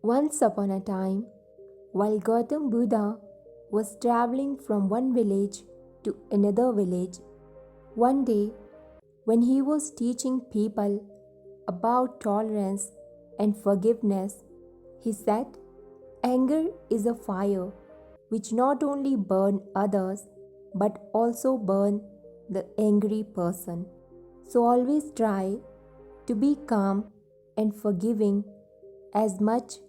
Once upon a time, while Gautam Buddha was traveling from one village to another village, one day when he was teaching people about tolerance and forgiveness, he said, "Anger is a fire which not only burns others but also burns the angry person. So always try to be calm and forgiving as much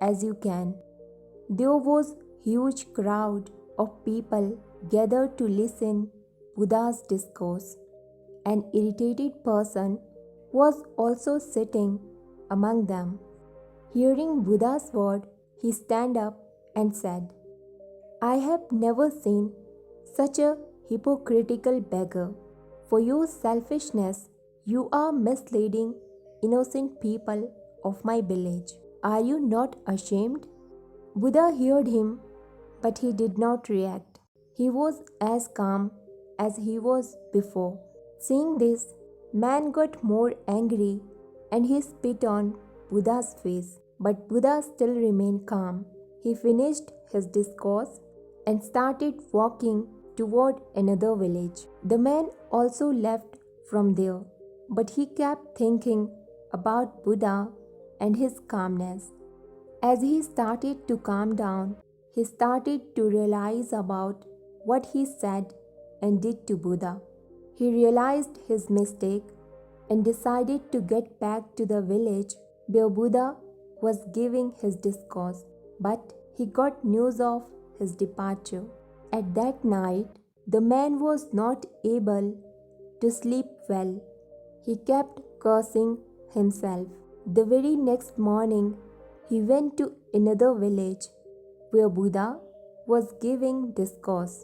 as you can." There was huge crowd of people gathered to listen Buddha's discourse. An irritated person was also sitting among them. Hearing Buddha's word, he stand up and said, "I have never seen such a hypocritical beggar. For your selfishness, you are misleading innocent people of my village. Are you not ashamed?" Buddha heard him, but he did not react. He was as calm as he was before. Seeing this, man got more angry and he spit on Buddha's face. But Buddha still remained calm. He finished his discourse and started walking toward another village. The man also left from there, but he kept thinking about Buddha and his calmness. As he started to calm down, he started to realize about what he said and did to Buddha. He realized his mistake and decided to get back to the village where Buddha was giving his discourse, but he got news of his departure. At that night, the man was not able to sleep well. He kept cursing himself. The very next morning, he went to another village where Buddha was giving discourse.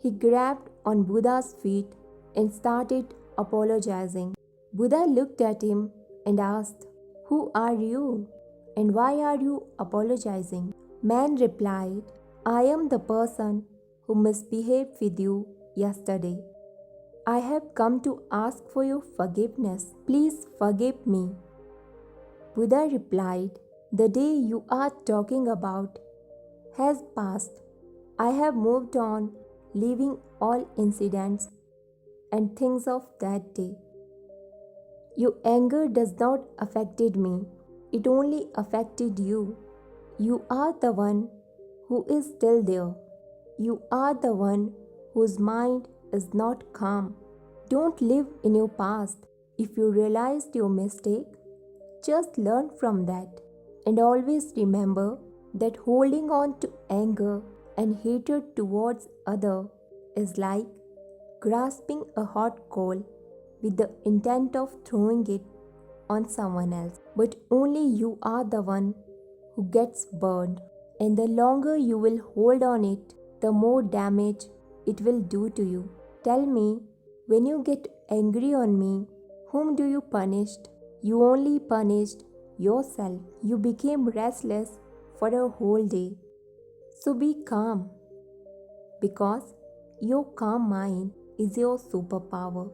He grabbed on Buddha's feet and started apologizing. Buddha looked at him and asked, "Who are you? And why are you apologizing?" Man replied, "I am the person who misbehaved with you yesterday. I have come to ask for your forgiveness. Please forgive me." Buddha replied, "The day you are talking about has passed. I have moved on, leaving all incidents and things of that day. Your anger does not affected me. It only affected you. You are the one who is still there. You are the one whose mind is not calm. Don't live in your past. If you realized your mistake, just learn from that. And always remember that holding on to anger and hatred towards other is like grasping a hot coal with the intent of throwing it on someone else. But only you are the one who gets burned. And the longer you will hold on it, the more damage it will do to you. Tell me, when you get angry on me, whom do you punish? You only punished yourself. You became restless for a whole day. So be calm, because your calm mind is your superpower."